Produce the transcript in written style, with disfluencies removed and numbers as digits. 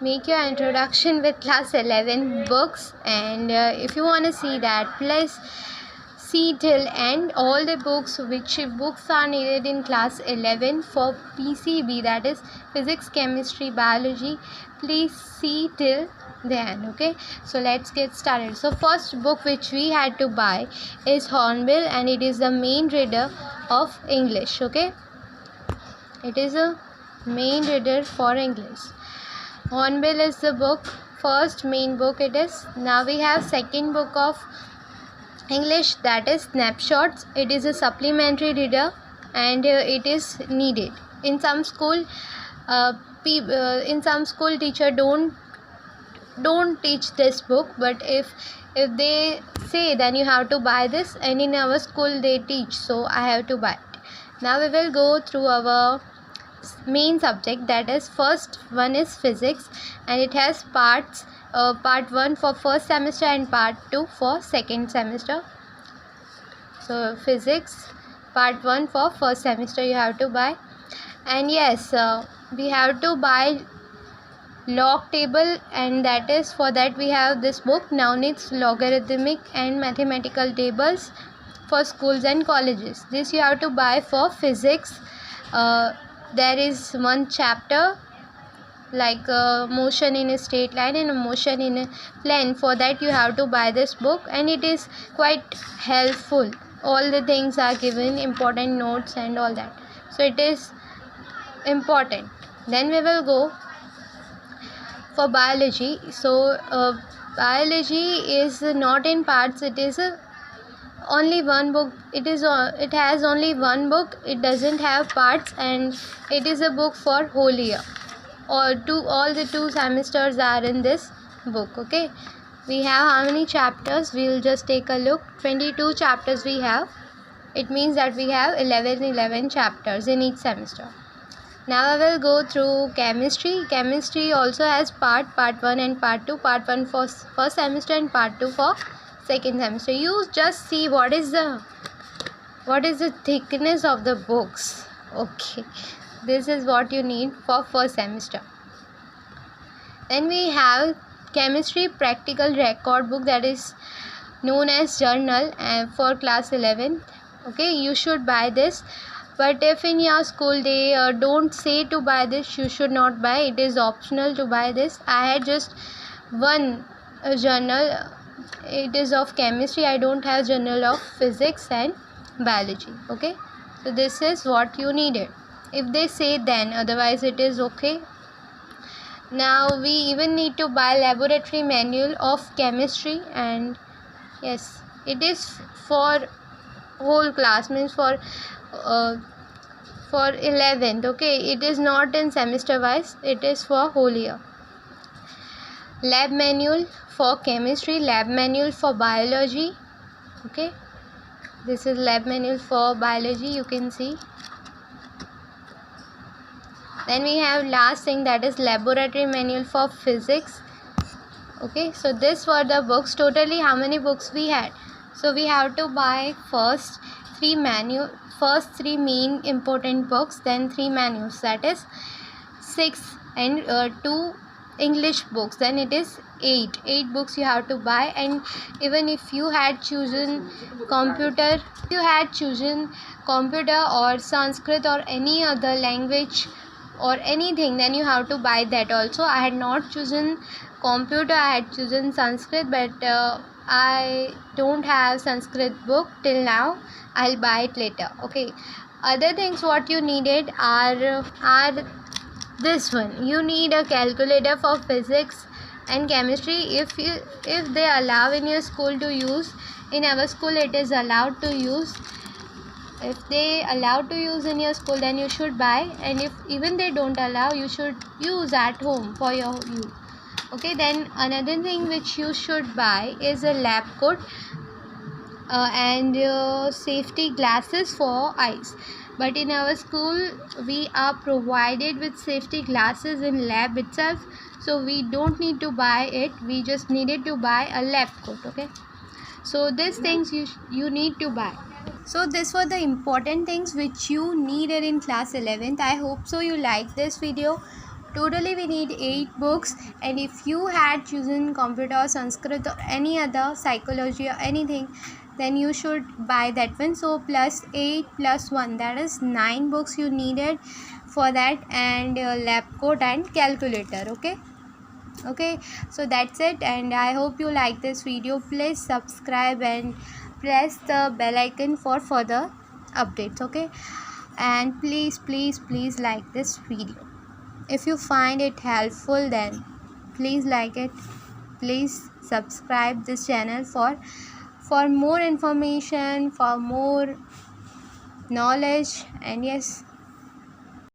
make your introduction with class 11 books, and if you want to see that, please see till end all the books which books are needed in class 11 for PCB, that is physics, chemistry, biology. Please see till the end. Okay, so let's get started. So first book which we had to buy is Hornbill, and it is the main reader of English. Okay, it is a main reader for English. Hornbill is the book, first main book it is. Now we have second book of English, that is Snapshots. It is a supplementary reader, and it is needed in some school. In some school teacher don't teach this book, but if they say then you have to buy this, and in our school they teach, so I have to buy it. Now we will go through our main subject, that is first one is physics, and it has parts. Part 1 for first semester and part 2 for second semester. So physics part 1 for first semester you have to buy. And yes, we have to buy log table, and that is for that we have this book, Nownitz's logarithmic and mathematical tables for schools and colleges. This you have to buy for physics. There is one chapter like motion in a straight line and motion in a plane. For that you have to buy this book, and it is quite helpful. All the things are given, important notes and all that, so it is important. Then we will go for biology. So biology is not in parts, it is only one book. It has only one book, it doesn't have parts, and it is a book for whole year. All the two semesters are in this book. Okay, we have how many chapters? We'll just take a look. 22 chapters we have. It means that we have 11 chapters in each semester. Now I will go through chemistry. Chemistry also has part 1 and part 2. Part 1 for first semester and part 2 for second semester. You just see what is the thickness of the books. Okay, this is what you need for first semester. Then we have chemistry practical record book, that is known as journal, for class 11. Okay, you should buy this, but if in your school they don't say to buy this, you should not buy. It is optional to buy this. I had just one journal, it is of chemistry. I don't have journal of physics and biology. Okay, so this is what you needed. If they say then, otherwise it is okay. Now we even need to buy laboratory manual of chemistry, and yes, it is for whole class, means for 11th. Okay, it is not in semester wise, it is for whole year. Lab manual for chemistry, lab manual for biology. Okay, this is lab manual for biology, you can see. Then we have last thing, that is laboratory manual for physics. Okay, so this were the books. Totally how many books we had? So we have to buy first three main important books, then 3 manuals, that is 6, and 2 English books, then it is 8 books you have to buy. And even if you had chosen computer or Sanskrit or any other language or anything, then you have to buy that also. I had not chosen computer, I had chosen Sanskrit, but I don't have Sanskrit book till now. I'll buy it later. Okay, other things what you needed are this one. You need a calculator for physics and chemistry. If they allow in your school to use, in our school it is allowed to use. If they allow to use in your school, then you should buy, and if even they don't allow, you should use at home for your use. Okay, then another thing which you should buy is a lab coat and safety glasses for eyes. But in our school we are provided with safety glasses in lab itself, so we don't need to buy it, we just needed to buy a lab coat. Okay, so these things you need to buy. So these were the important things which you needed in class 11th. I hope so you like this video. Totally we need 8 books, and if you had chosen computer, Sanskrit or any other psychology or anything, then you should buy that one. So plus 8 plus 1, that is 9 books you needed for that, and lab coat and calculator. Okay, so that's it, and I hope you like this video. Please subscribe and press the bell icon for further updates. Okay, and please like this video. If you find it helpful, then please like it. Please subscribe this channel for more information, for more knowledge, and yes,